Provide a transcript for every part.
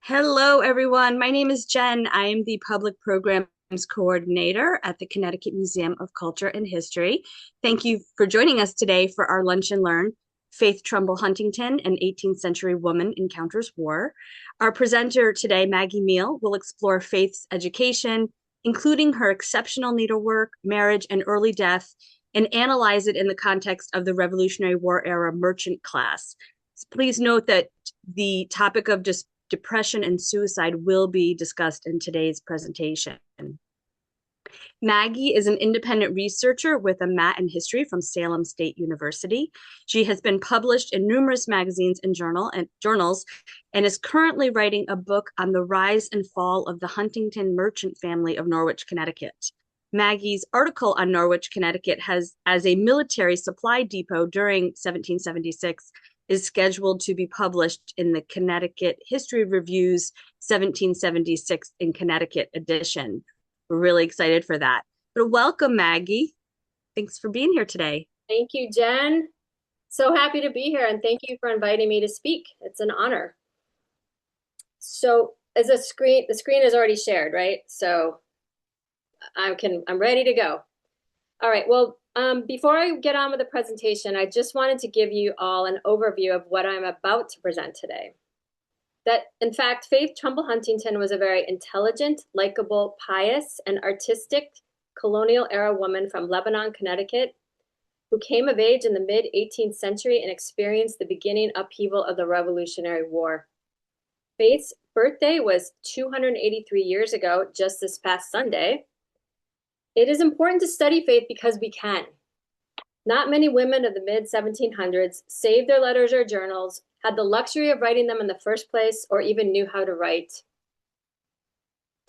Hello, everyone. My name is Jen. I am the Public Programs Coordinator at the Connecticut Museum of Culture and History. Thank you for joining us today for our Lunch and Learn, Faith Trumbull Huntington, an 18th century woman encounters war. Our presenter today, Maggie Meal, will explore Faith's education, including her exceptional needlework, marriage, and early death, and analyze it in the context of the Revolutionary War era merchant class. Please note that the topic of depression and suicide will be discussed in today's presentation. Maggie is an independent researcher with a MA in history from Salem State University. She has been published in numerous magazines and journals and is currently writing a book on the rise and fall of the Huntington merchant family of Norwich, Connecticut. Maggie's article on Norwich, Connecticut as a military supply depot during 1776 is scheduled to be published in the Connecticut History Review's 1776 in Connecticut edition. We're really excited for that. But welcome, Maggie. Thanks for being here today. Thank you, Jen. So happy to be here, and thank you for inviting me to speak. It's an honor. So as the screen is already shared, right? So I'm ready to go. All right, well, before I get on with the presentation, I just wanted to give you all an overview of what I'm about to present today. That, in fact, Faith Trumbull Huntington was a very intelligent, likable, pious, and artistic colonial-era woman from Lebanon, Connecticut, who came of age in the mid-18th century and experienced the beginning upheaval of the Revolutionary War. Faith's birthday was 283 years ago, just this past Sunday. It is important to study Faith because we can. Not many women of the mid-1700s saved their letters or journals, had the luxury of writing them in the first place, or even knew how to write.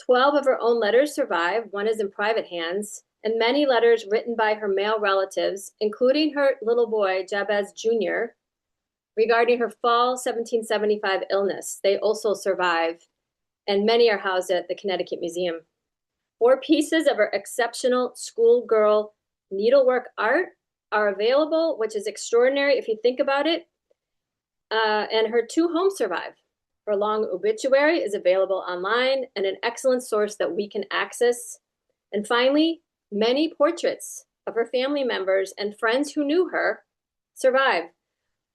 12 of her own letters survive, one is in private hands, and many letters written by her male relatives, including her little boy, Jabez Jr., regarding her fall 1775 illness. They also survive, and many are housed at the Connecticut Museum. 4 pieces of her exceptional schoolgirl needlework art are available, which is extraordinary if you think about it. And her 2 homes survive. Her long obituary is available online and an excellent source that we can access. And finally, many portraits of her family members and friends who knew her survive,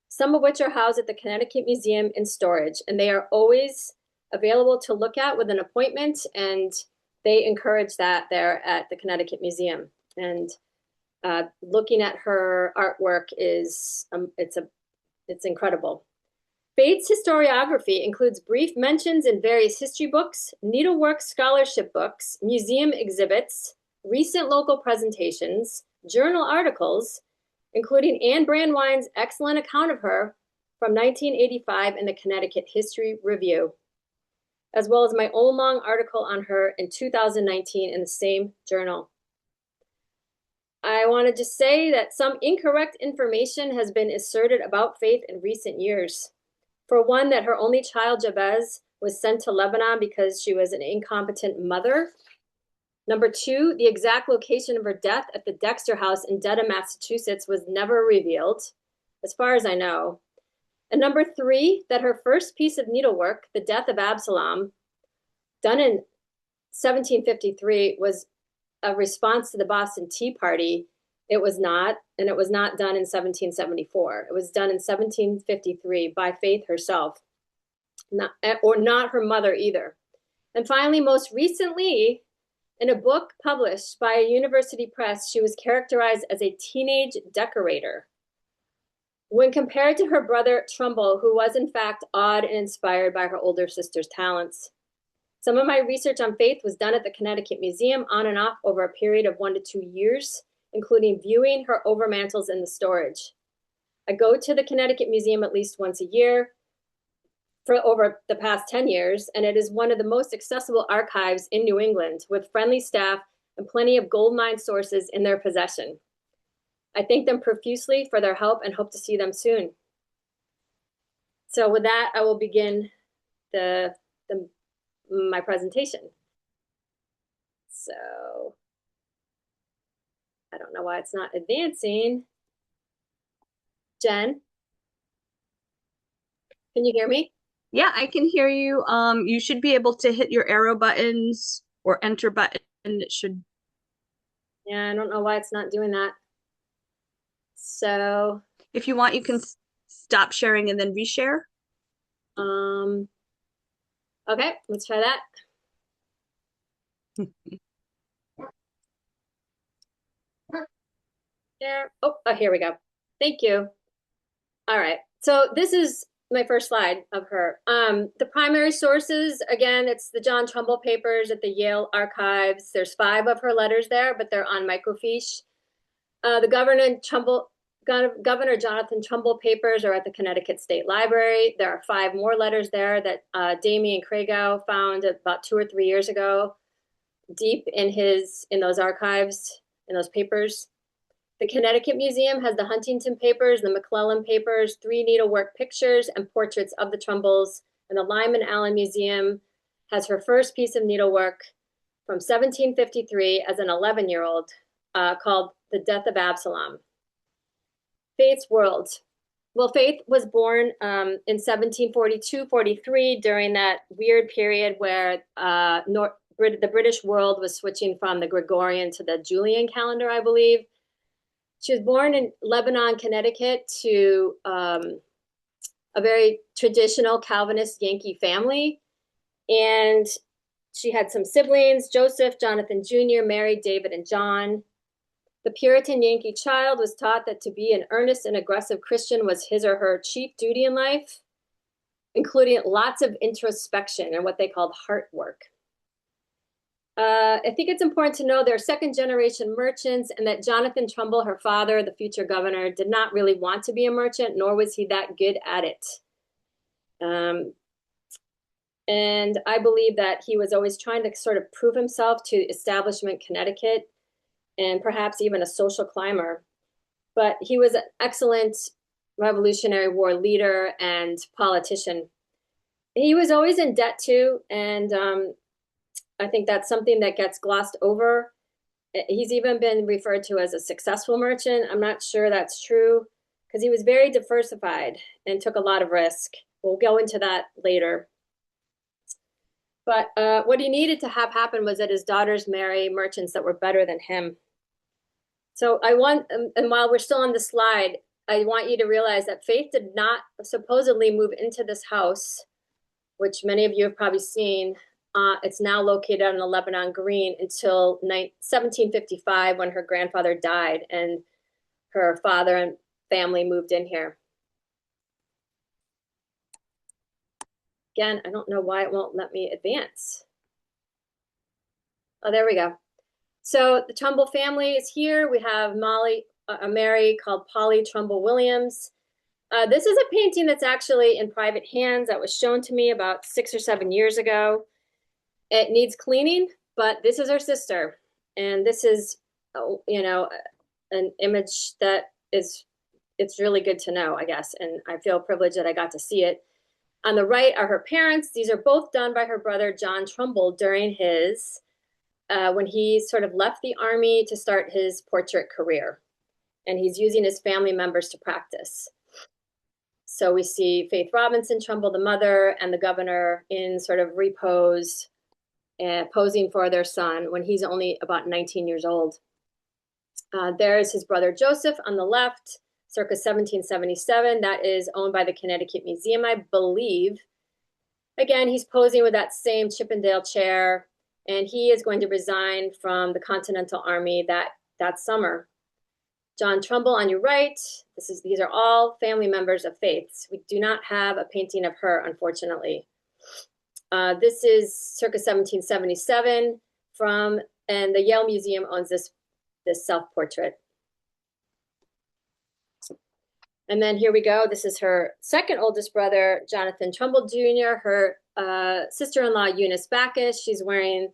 some of which are housed at the Connecticut Museum in storage, and they are always available to look at with an appointment, and they encourage that there at the Connecticut Museum. And looking at her artwork is, it's incredible. Faith's historiography includes brief mentions in various history books, needlework scholarship books, museum exhibits, recent local presentations, journal articles, including Anne Brandwine's excellent account of her from 1985 in the Connecticut History Review, as well as my own long article on her in 2019 in the same journal. I want to just say that some incorrect information has been asserted about Faith in recent years. For one, that her only child, Jabez, was sent to Lebanon because she was an incompetent mother. Number 2, the exact location of her death at the Dexter House in Dedham, Massachusetts was never revealed, as far as I know. And number 3, that her first piece of needlework, The Death of Absalom, done in 1753, was a response to the Boston Tea Party. It was not, and it was not done in 1774. It was done in 1753 by Faith herself, not her mother either. And finally, most recently, in a book published by a university press, she was characterized as a teenage decorator. When compared to her brother Trumbull, who was in fact awed and inspired by her older sister's talents. Some of my research on Faith was done at the Connecticut Museum on and off over a period of 1 to 2 years, including viewing her overmantels in the storage. I go to the Connecticut Museum at least once a year for over the past 10 years, and it is one of the most accessible archives in New England, with friendly staff and plenty of goldmine sources in their possession. I thank them profusely for their help and hope to see them soon. So with that, I will begin my presentation. So I don't know why it's not advancing. Jen, can you hear me? Yeah, I can hear you. You should be able to hit your arrow buttons or enter button. It should, Yeah, I don't know why it's not doing that. So, if you want, you can stop sharing and then reshare. um, okay, let's try that. There. Oh, here we go. Thank you. All right. So this is my first slide of her. The primary sources, again, it's the John Trumbull papers at the Yale Archives. There's 5 of her letters there, but they're on microfiche. The Governor Jonathan Trumbull papers are at the Connecticut State Library. There are 5 more letters there that Damien Cragow found about 2 or 3 years ago, deep in those archives, in those papers. The Connecticut Museum has the Huntington papers, the McClellan papers, 3 needlework pictures and portraits of the Trumbulls, and the Lyman Allen Museum has her first piece of needlework from 1753 as an 11-year-old called The Death of Absalom. Faith's World. Well, Faith was born in 1742-43 during that weird period where the British world was switching from the Gregorian to the Julian calendar, I believe. She was born in Lebanon, Connecticut, to a very traditional Calvinist Yankee family. And she had some siblings, Joseph, Jonathan Jr., Mary, David, and John. The Puritan Yankee child was taught that to be an earnest and aggressive Christian was his or her chief duty in life, including lots of introspection and what they called heart work. I think it's important to know they're second-generation merchants and that Jonathan Trumbull, her father, the future governor, did not really want to be a merchant, nor was he that good at it. And I believe that he was always trying to sort of prove himself to establishment Connecticut and perhaps even a social climber. But he was an excellent Revolutionary War leader and politician. He was always in debt too, and I think that's something that gets glossed over. He's even been referred to as a successful merchant. I'm not sure that's true because he was very diversified and took a lot of risk. We'll go into that later. But what he needed to have happen was that his daughters marry merchants that were better than him. So and while we're still on the slide, I want you to realize that Faith did not supposedly move into this house, which many of you have probably seen. It's now located on the Lebanon Green until 1755 when her grandfather died and her father and family moved in here. Again, I don't know why it won't let me advance. Oh, there we go. So the Trumbull family is here. We have Mary called Polly Trumbull Williams. This is a painting that's actually in private hands that was shown to me about 6 or 7 years ago. It needs cleaning, but this is her sister. And this is, an image that it's really good to know, I guess. And I feel privileged that I got to see it. On the right are her parents. These are both done by her brother, John Trumbull, during when he sort of left the army to start his portrait career. And he's using his family members to practice. So we see Faith Robinson Trumbull, the mother, and the governor in sort of repose, posing for their son when he's only about 19 years old. There's his brother Joseph on the left, circa 1777. That is owned by the Connecticut Museum, I believe. Again, he's posing with that same Chippendale chair, and he is going to resign from the Continental Army that summer. John Trumbull on your right. These are all family members of Faith's. We do not have a painting of her, unfortunately. This is circa 1777 and the Yale Museum owns this self-portrait. And then here we go. This is her second oldest brother, Jonathan Trumbull Jr., her sister-in-law, Eunice Backus. She's wearing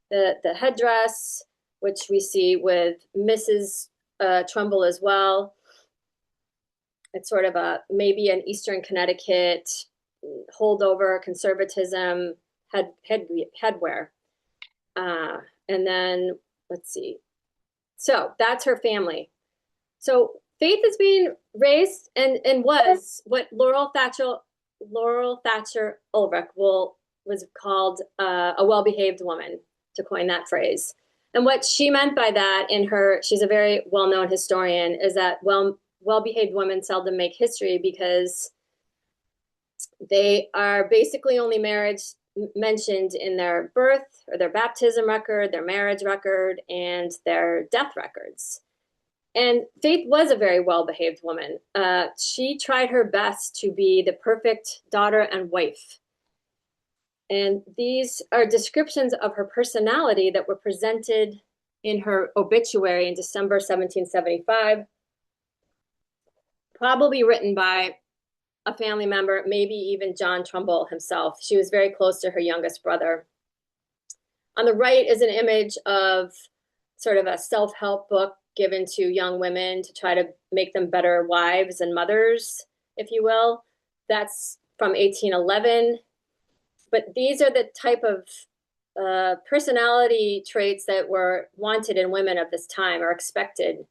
the headdress, which we see with Mrs. Trumbull as well. It's sort of maybe an Eastern Connecticut holdover conservatism headwear. And then let's see. So that's her family. So Faith is being raised and was what Laurel Laurel Thatcher Ulrich was called a well-behaved woman, to coin that phrase. And what she meant by that she's a very well-known historian, is that well-behaved women seldom make history because they are basically only mentioned in their birth or their baptism record, their marriage record, and their death records. And Faith was a very well-behaved woman. She tried her best to be the perfect daughter and wife. And these are descriptions of her personality that were presented in her obituary in December 1775, probably written by a family member, maybe even John Trumbull himself. She was very close to her youngest brother. On the right is an image of sort of a self-help book given to young women to try to make them better wives and mothers, if you will. That's from 1811. But these are the type of personality traits that were wanted in women of this time, or expected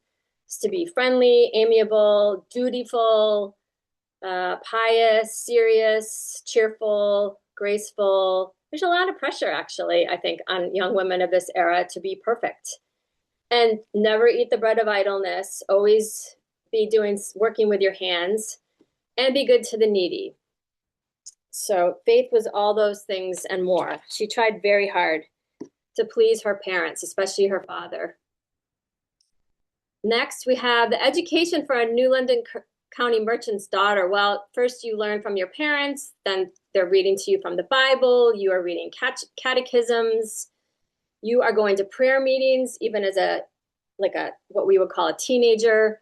to be friendly, amiable, dutiful, pious, serious, cheerful, graceful. There's a lot of pressure, actually, I think, on young women of this era to be perfect. And never eat the bread of idleness, always be working with your hands, and be good to the needy. So Faith was all those things and more. She tried very hard to please her parents, especially her father. Next, we have the education for a New London County merchant's daughter. Well, first you learn from your parents, then they're reading to you from the Bible, you are reading catechisms, you are going to prayer meetings, even as what we would call a teenager.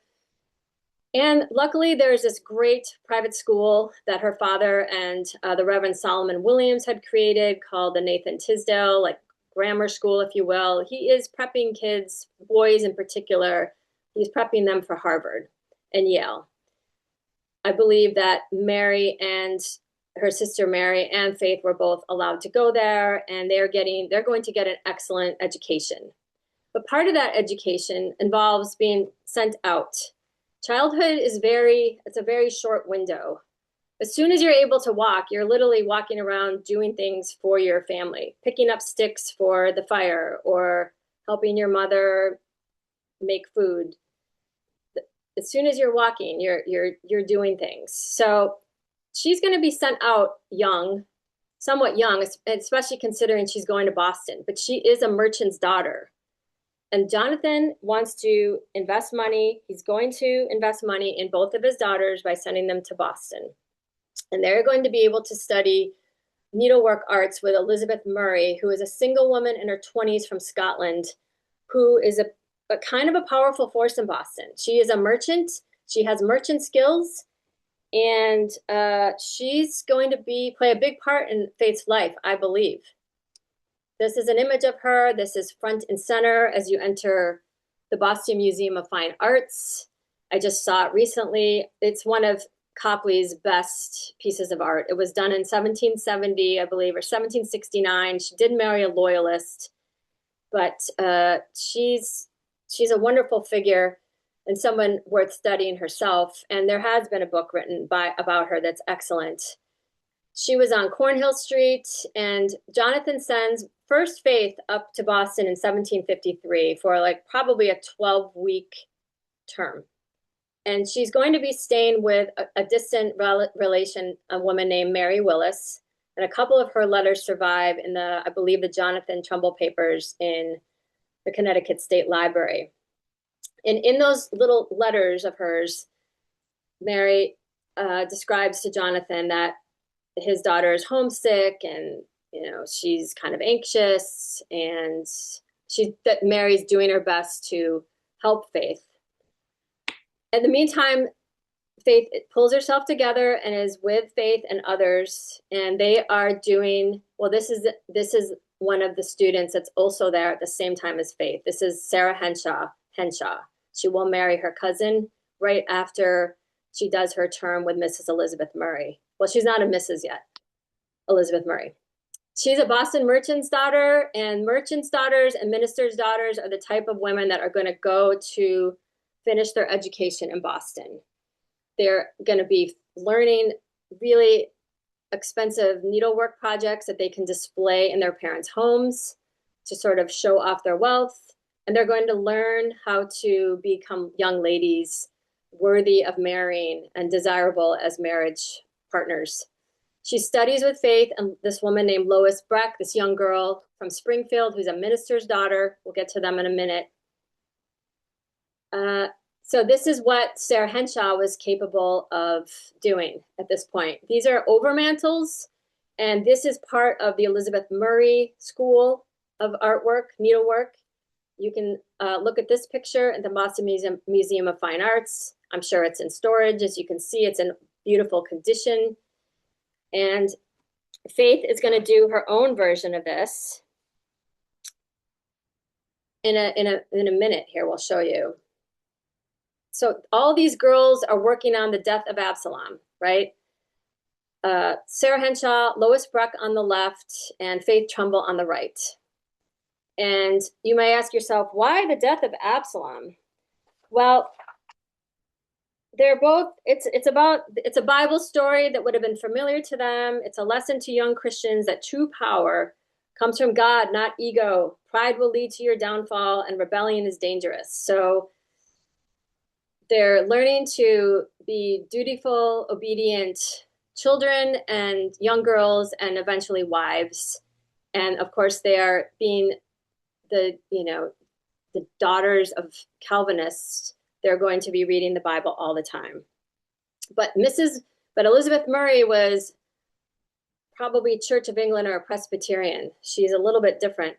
And luckily, there's this great private school that her father and the Reverend Solomon Williams had created called the Nathan Tisdale, like grammar school, if you will. He is prepping kids, boys in particular, he's prepping them for Harvard and Yale. I believe that Mary and her sister Mary and Faith were both allowed to go there, and they're going to get an excellent education. But part of that education involves being sent out. Childhood it's a very short window. As soon as you're able to walk, you're literally walking around doing things for your family, picking up sticks for the fire or helping your mother make food. As soon as you're walking, you're doing things. So she's going to be sent out young, somewhat young, especially considering she's going to Boston, but she is a merchant's daughter. And Jonathan wants to invest money. He's going to invest money in both of his daughters by sending them to Boston. And they're going to be able to study needlework arts with Elizabeth Murray, who is a single woman in her 20s from Scotland, who is a kind of a powerful force in Boston. She is a merchant. She has merchant skills. And she's going to play a big part in Faith's life, I believe. This is an image of her. This is front and center as you enter the Boston Museum of Fine Arts. I just saw it recently. It's one of Copley's best pieces of art. It was done in 1770, I believe, or 1769. She did marry a loyalist, but she's a wonderful figure and someone worth studying herself. And there has been a book written about her that's excellent. She was on Cornhill Street, and Jonathan sends first Faith up to Boston in 1753 for probably a 12-week term. And she's going to be staying with a distant relation, a woman named Mary Willis. And a couple of her letters survive in I believe, the Jonathan Trumbull papers in the Connecticut State Library. And in those little letters of hers, Mary describes to Jonathan that his daughter is homesick and, she's kind of anxious, and that Mary's doing her best to help Faith. In the meantime, Faith pulls herself together and is with Faith and others, and they are doing, this is one of the students that's also there at the same time as Faith. This is Sarah Henshaw. She will marry her cousin right after she does her term with Mrs. Elizabeth Murray. Well, she's not a Mrs. yet, Elizabeth Murray. She's a Boston merchant's daughter, and merchants' daughters and ministers' daughters are the type of women that are going to go to finish their education in Boston. They're going to be learning really expensive needlework projects that they can display in their parents' homes to sort of show off their wealth. And they're going to learn how to become young ladies worthy of marrying and desirable as marriage partners. She studies with Faith and this woman named Lois Breck, this young girl from Springfield who's a minister's daughter. We'll get to them in a minute. So this is what Sarah Henshaw was capable of doing at this point. These are overmantles, and this is part of the Elizabeth Murray School of Artwork, Needlework. You can look at this picture at the Boston Museum of Fine Arts. I'm sure it's in storage. As you can see, it's in beautiful condition. And Faith is going to do her own version of this. In a minute here, we'll show you. So all these girls are working on the death of Absalom, right? Sarah Henshaw, Lois Breck on the left, and Faith Trumbull on the right. And you may ask yourself, why the death of Absalom? Well, they're both, it's a Bible story that would have been familiar to them. It's a lesson to young Christians that true power comes from God, not ego. Pride will lead to your downfall, and rebellion is dangerous. So they're learning to be dutiful, obedient children and young girls, and eventually wives. And of course, they are being the daughters of Calvinists. They're going to be reading the Bible all the time. But Elizabeth Murray was probably Church of England or a Presbyterian. She's a little bit different.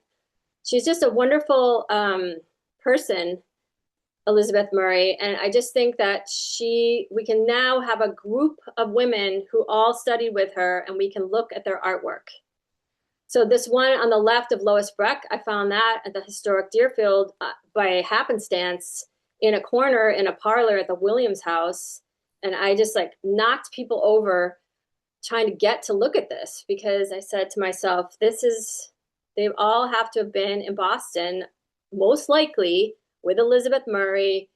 She's just a wonderful person, Elizabeth Murray. And I just think that we can now have a group of women who all studied with her, and we can look at their artwork. So this one on the left of Lois Breck, I found that at the historic Deerfield by happenstance in a corner in a parlor at the Williams house. And I just knocked people over trying to get to look at this, because I said to myself, they all have to have been in Boston, most likely with Elizabeth Murray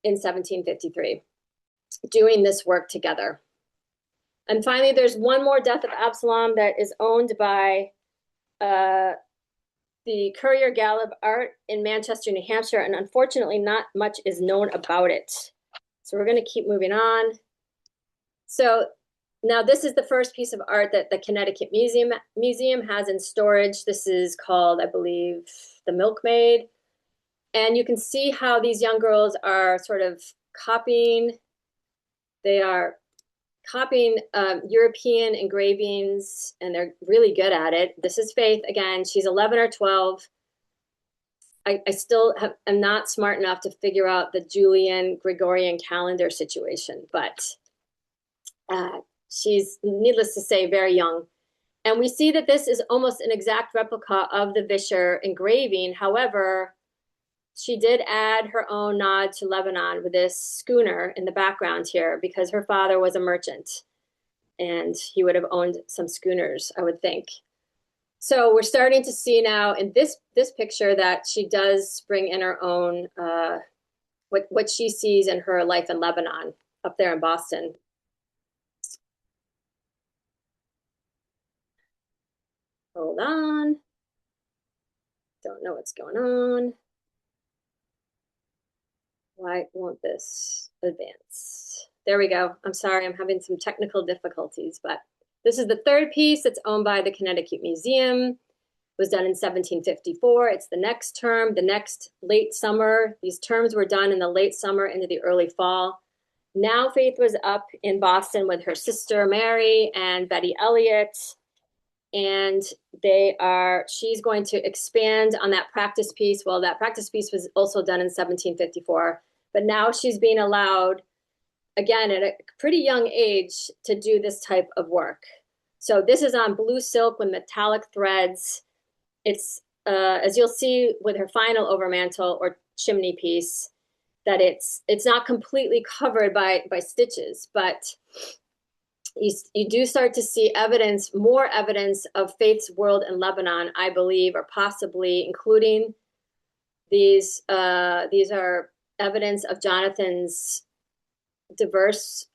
in 1753, doing this work together. And finally, there's one more Death of Absalom that is owned by the Currier Gallup Art in Manchester, New Hampshire, and unfortunately not much is known about it. So we're going to keep moving on. So now this is the first piece of art that the Connecticut Museum has in storage. This is called, I believe, The Milkmaid. And you can see how these young girls are sort of copying. They are copying European engravings, and they're really good at it. This is Faith again. She's 11 or 12. I still am not smart enough to figure out the Julian Gregorian calendar situation, but she's, needless to say, very young. And we see that this is almost an exact replica of the Vischer engraving. However, she did add her own nod to Lebanon with this schooner in the background here, because her father was a merchant and he would have owned some schooners, I would think. So we're starting to see now in this picture that she does bring in her own, what she sees in her life in Lebanon up there in Boston. Hold on. Don't know what's going on. Why won't this advance? There we go. I'm sorry, I'm having some technical difficulties, but this is the third piece that's owned by the Connecticut Museum. It was done in 1754. It's the next term, the next late summer. These terms were done in the late summer into the early fall. Now Faith was up in Boston with her sister Mary and Betty Elliott, and she's going to expand on that practice piece. Well, that practice piece was also done in 1754, but now she's being allowed, again, at a pretty young age, to do this type of work. So this is on blue silk with metallic threads. It's, as you'll see with her final overmantle or chimney piece, that it's not completely covered by stitches, but you do start to see more evidence of Faith's world in Lebanon, I believe, or possibly including these are evidence of Jonathan's diverse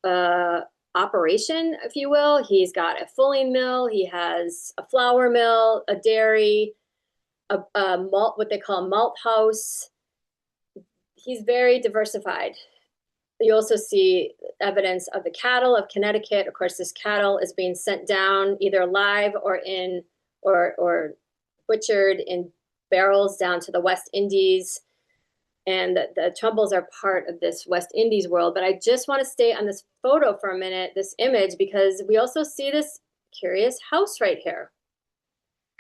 operation, if you will. He's got a fulling mill, he has a flour mill, a dairy, a malt, what they call a malt house. He's very diversified. You also see evidence of the cattle of Connecticut. Of course, this cattle is being sent down either live or in or butchered in barrels down to the West Indies. And the Trumbulls are part of this West Indies world. But I just want to stay on this photo for a minute, this image, because we also see this curious house right here.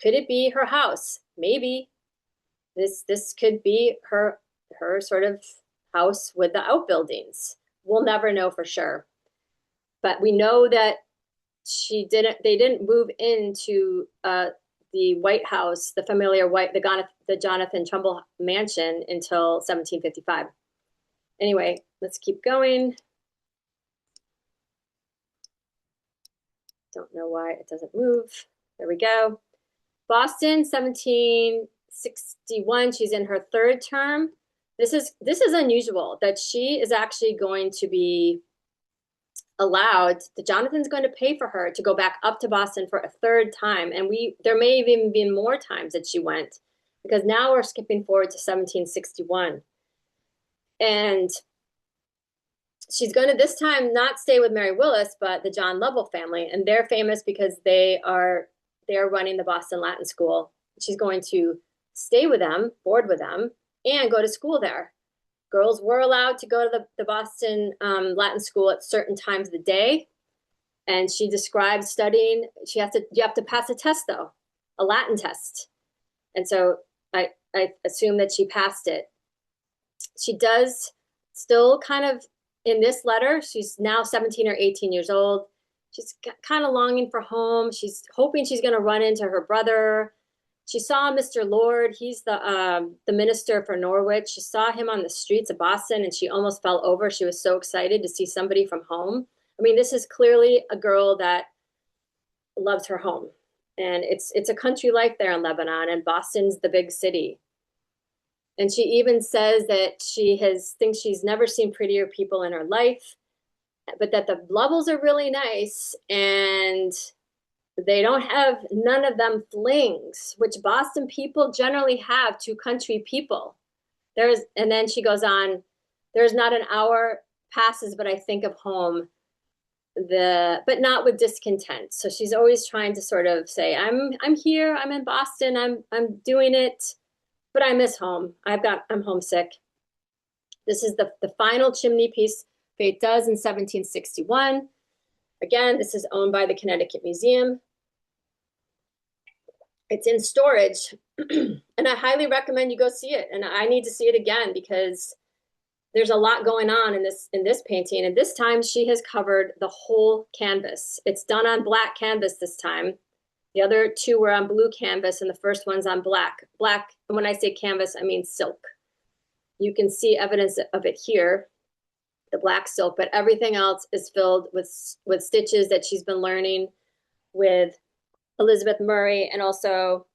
Could it be her house? Maybe. This could be her sort of house with the outbuildings. We'll never know for sure. But we know that they didn't move into the White House, the familiar the Jonathan Trumbull mansion until 1755. Anyway, let's keep going. Don't know why it doesn't move. There we go. Boston, 1761. She's in her third term. This is unusual that she is actually going to be allowed, Jonathan's going to pay for her to go back up to Boston for a third time. And there may have even been more times that she went, because now we're skipping forward to 1761. And she's going to this time not stay with Mary Willis, but the John Lovell family. And they're famous because they're running the Boston Latin School. She's going to stay with them, board with them, and go to school there. Girls were allowed to go to the Boston Latin School at certain times of the day. And she describes studying. You have to pass a test, though, a Latin test. And so I assume that she passed it. She does still kind of, in this letter, she's now 17 or 18 years old. She's kind of longing for home. She's hoping she's going to run into her brother. She saw Mr. Lord. He's the minister for Norwich. She saw him on the streets of Boston, and she almost fell over. She was so excited to see somebody from home. I mean, this is clearly a girl that loves her home. And it's a country life there in Lebanon, and Boston's the big city. And she even says that thinks she's never seen prettier people in her life, but that the Lovells are really nice, and they don't have, none of them flings, which Boston people generally have to country people. And then she goes on, there's not an hour passes, but I think of home, but not with discontent. So she's always trying to sort of say, I'm here, I'm in Boston, I'm doing it, but I miss home. I'm homesick. This is the final chimney piece Faith does in 1761. Again, this is owned by the Connecticut Museum. It's in storage, and I highly recommend you go see it. And I need to see it again because there's a lot going on in this painting. And this time she has covered the whole canvas. It's done on black canvas this time. The other two were on blue canvas, and the first one's on black. Black, and when I say canvas, I mean silk. You can see evidence of it here, the black silk, but everything else is filled with stitches that she's been learning with Elizabeth Murray, and also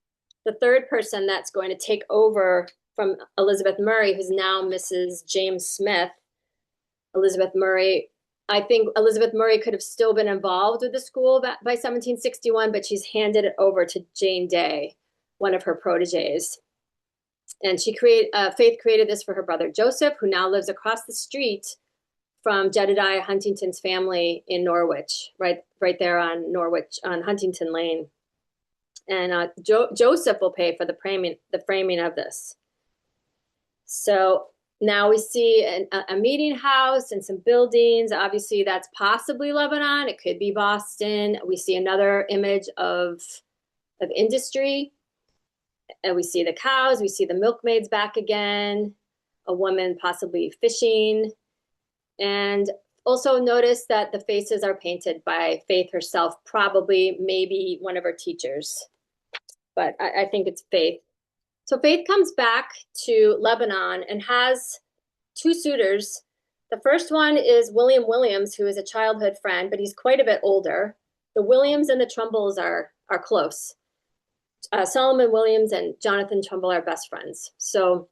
the third person that's going to take over from Elizabeth Murray, who's now Mrs. James Smith. Elizabeth Murray, I think Elizabeth Murray could have still been involved with the school by 1761, but she's handed it over to Jane Day, one of her proteges. And Faith created this for her brother Joseph, who now lives across the street from Jedediah Huntington's family in Norwich, right there on Huntington Lane. And Joseph will pay for the framing of this. So now we see a meeting house and some buildings. Obviously, that's possibly Lebanon. It could be Boston. We see another image of industry. And we see the cows. We see the milkmaids back again. A woman possibly fishing. And also notice that the faces are painted by Faith herself, probably maybe one of her teachers. But I think it's Faith. So Faith comes back to Lebanon and has two suitors. The first one is William Williams, who is a childhood friend, but he's quite a bit older. The Williams and the Trumbulls are close. Solomon Williams and Jonathan Trumbull are best friends. So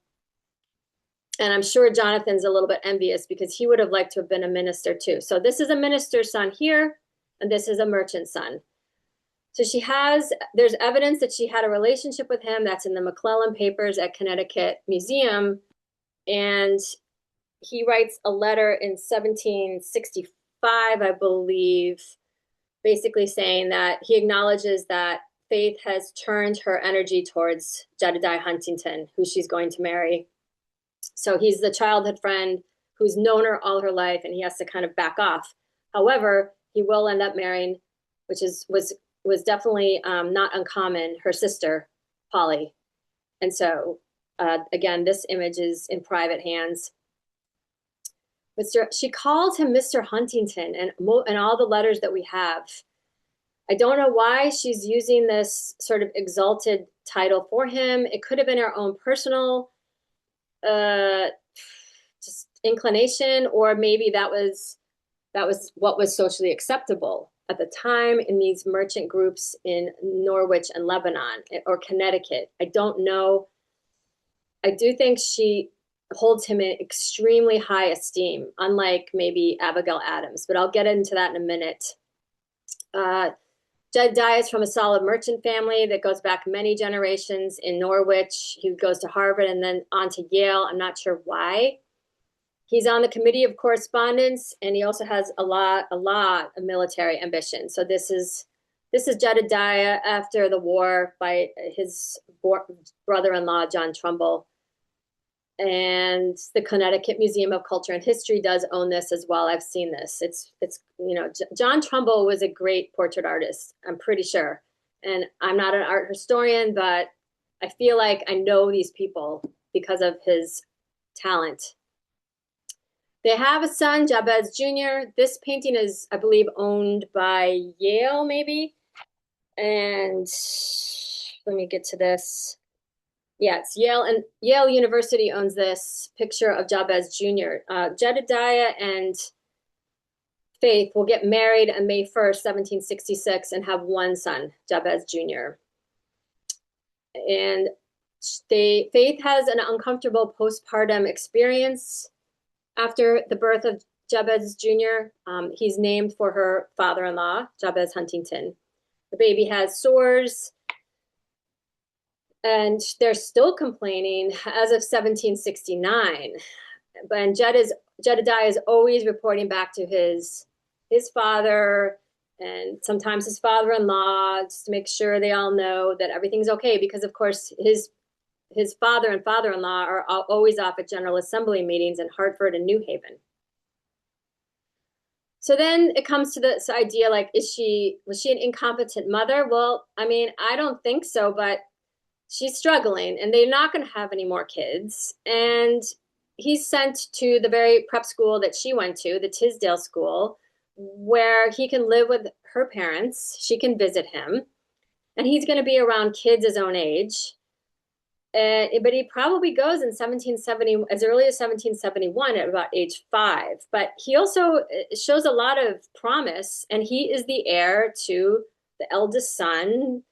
And I'm sure Jonathan's a little bit envious because he would have liked to have been a minister too. So this is a minister's son here, and this is a merchant's son. So there's evidence that she had a relationship with him. That's in the McClellan papers at Connecticut Museum. And he writes a letter in 1765, I believe, basically saying that he acknowledges that Faith has turned her energy towards Jedediah Huntington, who she's going to marry. So he's the childhood friend who's known her all her life, and he has to kind of back off. However, he will end up marrying, which was definitely not uncommon, her sister, Polly. And so, again, this image is in private hands. She called him Mr. Huntington, and all the letters that we have. I don't know why she's using this sort of exalted title for him. It could have been her own personal just inclination, or maybe that was what was socially acceptable at the time in these merchant groups in Norwich and Lebanon or Connecticut. I don't know. I do think she holds him in extremely high esteem, unlike maybe Abigail Adams, but I'll get into that in a minute. Jedediah is from a solid merchant family that goes back many generations in Norwich. He goes to Harvard and then on to Yale. I'm not sure why. He's on the Committee of Correspondence, and he also has a lot of military ambition. So this is Jedediah after the war by his brother-in-law, John Trumbull. And the Connecticut Museum of Culture and History does own this as well. I've seen this. It's John Trumbull was a great portrait artist, I'm pretty sure. And I'm not an art historian, but I feel like I know these people because of his talent. They have a son, Jabez Jr. This painting is, I believe, owned by Yale, maybe. And let me get to this. Yeah, it's Yale, and Yale University owns this picture of Jabez Jr. Jedediah and Faith will get married on May 1st, 1766, and have one son, Jabez Jr. And Faith has an uncomfortable postpartum experience after the birth of Jabez Jr. He's named for her father-in-law, Jabez Huntington. The baby has sores, and they're still complaining as of 1769. But Jedediah is always reporting back to his father and sometimes his father-in-law, just to make sure they all know that everything's okay, because of course his father and father-in-law are always off at General Assembly meetings in Hartford and New Haven. So then it comes to this idea, like, was she an incompetent mother? Well, I mean, I don't think so, but she's struggling, and they're not going to have any more kids. And he's sent to the very prep school that she went to, the Tisdale School, where he can live with her parents. She can visit him, and he's going to be around kids his own age. But he probably goes in 1770, as early as 1771, at about age 5. But he also shows a lot of promise, and he is the heir to the eldest son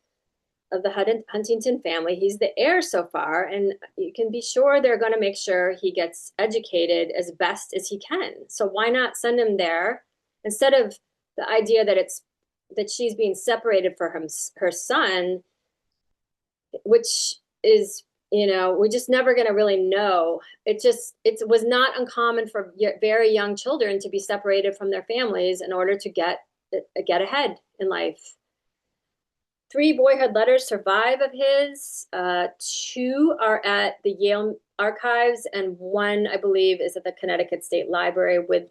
of the Huntington family. He's the heir so far, and you can be sure they're going to make sure he gets educated as best as he can. So why not send him there instead of the idea that she's being separated from her son, which is, we're just never going to really know. It was not uncommon for very young children to be separated from their families in order to get ahead in life. 3 boyhood letters survive of his. 2 are at the Yale archives, and 1, I believe, is at the Connecticut State Library with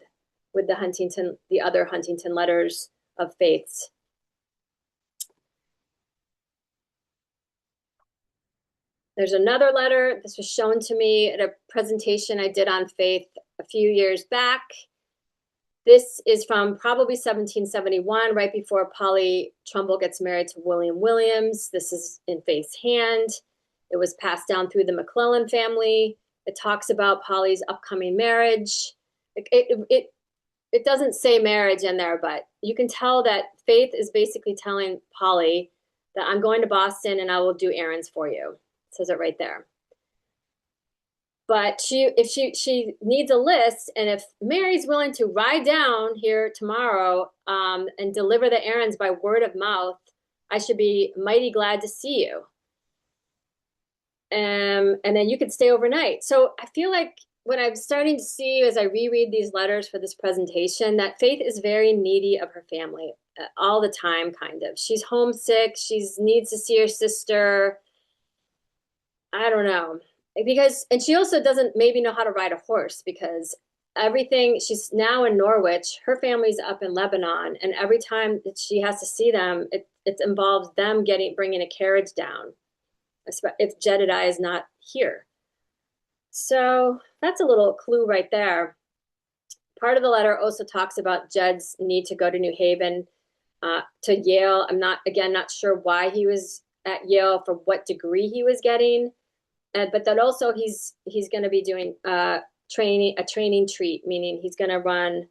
the other Huntington letters of Faith's. There's another letter. This was shown to me at a presentation I did on Faith a few years back. This is from probably 1771, right before Polly Trumbull gets married to William Williams. This is in Faith's hand. It was passed down through the McClellan family. It talks about Polly's upcoming marriage. It doesn't say marriage in there, but you can tell that Faith is basically telling Polly that I'm going to Boston and I will do errands for you. It says it right there. But if she needs a list, and if Mary's willing to ride down here tomorrow and deliver the errands by word of mouth, I should be mighty glad to see you. And then you could stay overnight. So I feel like what I'm starting to see as I reread these letters for this presentation, that Faith is very needy of her family all the time, kind of. She's homesick. She needs to see her sister. I don't know. And she also doesn't maybe know how to ride a horse because everything, she's now in Norwich, her family's up in Lebanon, and every time that she has to see them, it involves them bringing a carriage down if Jedediah is not here. So that's a little clue right there. Part of the letter also talks about Jed's need to go to New Haven, to Yale. I'm not sure why he was at Yale, for what degree he was getting. But that also he's going to be doing a training treat, meaning he's going to run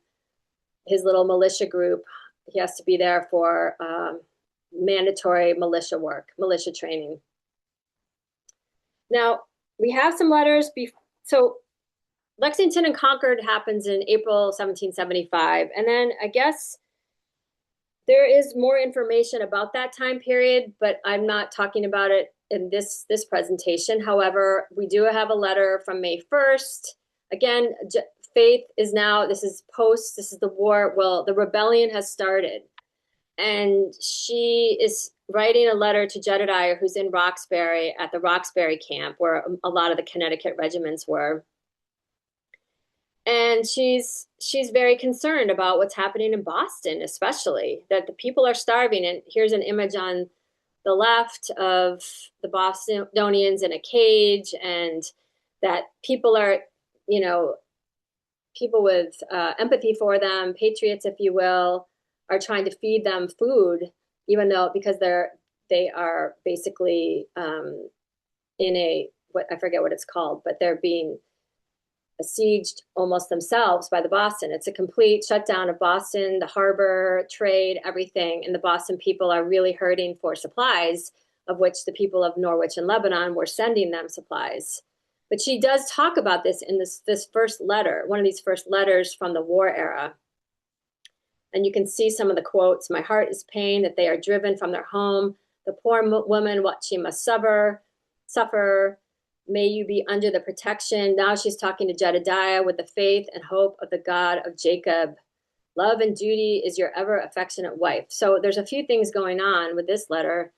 his little militia group. He has to be there for mandatory militia training. Now, we have some letters. So Lexington and Concord happens in April 1775. And then I guess there is more information about that time period, but I'm not talking about it in this presentation. However, we do have a letter from May 1st. Again, Faith is now, this is the war. Well, the rebellion has started. And she is writing a letter to Jedediah, who's in Roxbury, at the Roxbury camp, where a lot of the Connecticut regiments were. And she's very concerned about what's happening in Boston, especially, that the people are starving. And here's an image on the left of the Bostonians in a cage, and that people are, people with empathy for them, patriots, if you will, are trying to feed them food, even though, because they are basically in I forget what it's called, but they're being besieged almost themselves by the Boston. It's a complete shutdown of Boston, the harbor, trade, everything. And the Boston people are really hurting for supplies, of which the people of Norwich and Lebanon were sending them supplies. But she does talk about this in this first letter, one of these first letters from the war era. And you can see some of the quotes. My heart is pain that they are driven from their home. The poor woman, what she must suffer. May you be under the protection. Now she's talking to Jedediah with the faith and hope of the God of Jacob. Love and duty is your ever affectionate wife. So there's a few things going on with this letter.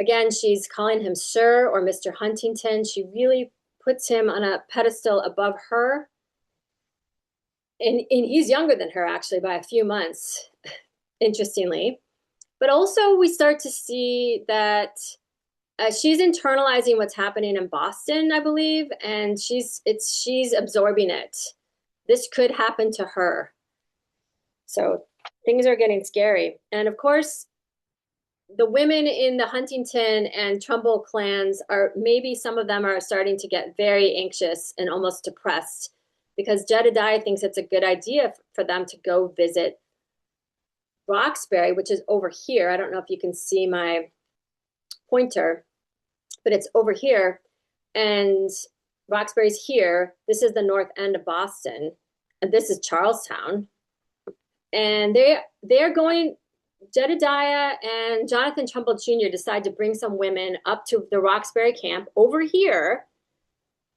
Again, she's calling him Sir or Mr. Huntington. She really puts him on a pedestal above her. And he's younger than her, actually, by a few months, interestingly. But also we start to see that she's internalizing what's happening in Boston, I believe, and she's absorbing it. This could happen to her. So things are getting scary. And of course, the women in the Huntington and Trumbull clans maybe some of them are starting to get very anxious and almost depressed, because Jedediah thinks it's a good idea for them to go visit Roxbury, which is over here. I don't know if you can see my pointer, but it's over here. And Roxbury's here. This is the north end of Boston. And this is Charlestown. And they're going, Jedediah and Jonathan Trumbull Jr. decide to bring some women up to the Roxbury camp over here.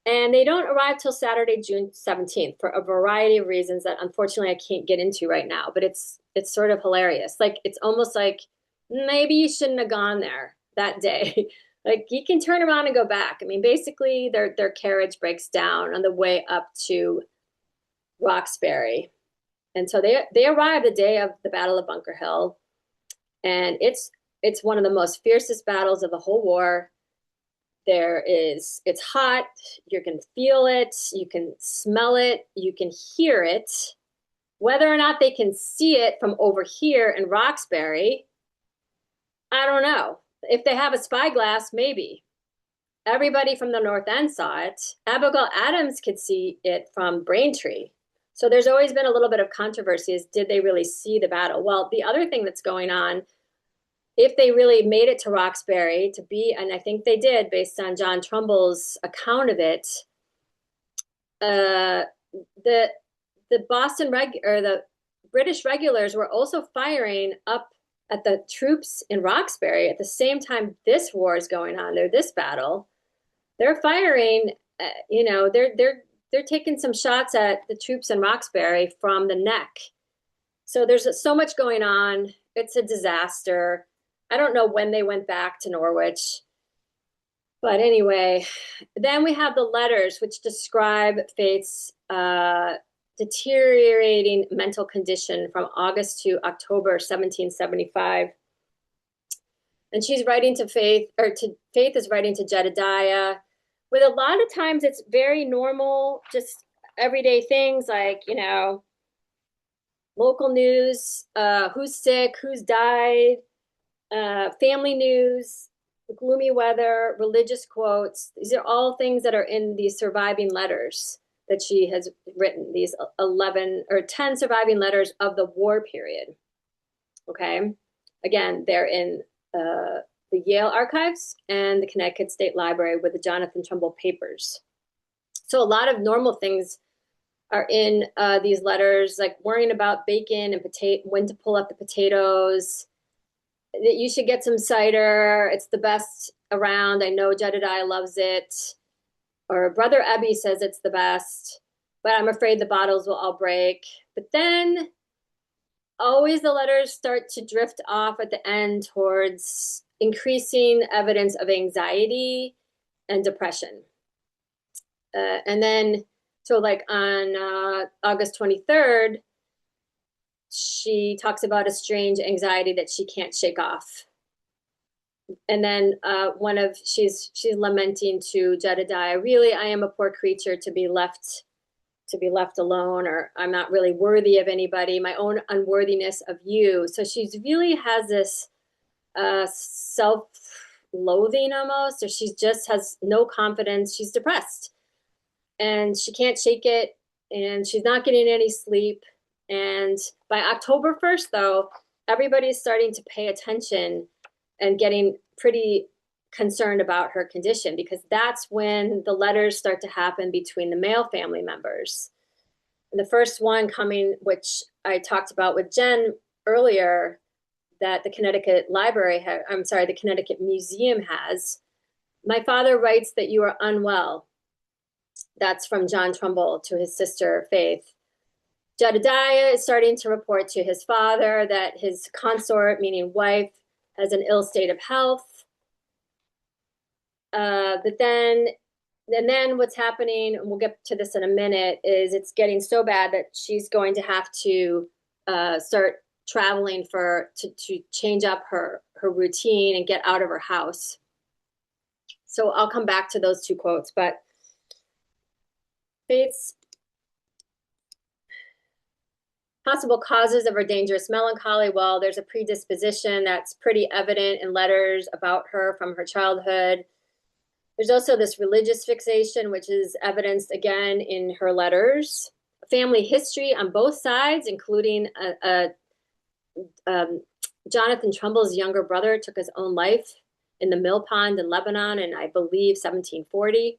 And they don't arrive till Saturday, June 17th, for a variety of reasons that unfortunately I can't get into right now. But it's sort of hilarious. Like, it's almost like maybe you shouldn't have gone there that day. Like, you can turn around and go back. I mean, basically their carriage breaks down on the way up to Roxbury. And so they arrive the day of the Battle of Bunker Hill. And it's one of the most fiercest battles of the whole war. It's hot, you can feel it, you can smell it, you can hear it. Whether or not they can see it from over here in Roxbury, I don't know. If they have a spyglass, maybe. Everybody from the North End saw it. Abigail Adams could see it from Braintree. So there's always been a little bit of controversy is, did they really see the battle? Well, the other thing that's going on, if they really made it to Roxbury to be, and I think they did based on John Trumbull's account of it, Uh, the the the British regulars were also firing up at the troops in Roxbury at the same time this war is going on. This battle. They're firing. They're taking some shots at the troops in Roxbury from the neck. So there's so much going on. It's a disaster. I don't know when they went back to Norwich. But anyway, then we have the letters which describe Faith's deteriorating mental condition from August to October 1775. And she's writing to Faith, or to Faith is writing to Jedediah. With a lot of times it's very normal, just everyday things like, local news, who's sick, who's died, family news, gloomy weather, religious quotes. These are all things that are in these surviving letters that she has written, these 11 or 10 surviving letters of the war period. Okay. Again, they're in the Yale archives and the Connecticut State Library with the Jonathan Trumbull papers. So a lot of normal things are in these letters, like worrying about bacon and when to pull up the potatoes, that you should get some cider. It's the best around. I know Jedediah loves it. Or Brother Ebby says it's the best, but I'm afraid the bottles will all break. But then always the letters start to drift off at the end towards increasing evidence of anxiety and depression. And then, so like on August 23rd, she talks about a strange anxiety that she can't shake off. And then she's lamenting to Jedediah, really, I am a poor creature to be left alone, or I'm not really worthy of anybody, my own unworthiness of you. So she's really has this self-loathing almost, or she just has no confidence. She's depressed and she can't shake it, and she's not getting any sleep. And by October 1st, though, everybody's starting to pay attention and getting pretty concerned about her condition, because that's when the letters start to happen between the male family members. And the first one coming, which I talked about with Jen earlier, that the Connecticut the Connecticut Museum has. My father writes that you are unwell. That's from John Trumbull to his sister Faith. Jedediah is starting to report to his father that his consort, meaning wife, has an ill state of health. But then what's happening, and we'll get to this in a minute, is it's getting so bad that she's going to have to start traveling to change up her routine and get out of her house. So I'll come back to those two quotes, but Faith's possible causes of her dangerous melancholy. Well, there's a predisposition that's pretty evident in letters about her from her childhood. There's also this religious fixation, which is evidenced again in her letters. Family history on both sides, including Jonathan Trumbull's younger brother took his own life in the mill pond in Lebanon in, I believe, 1740.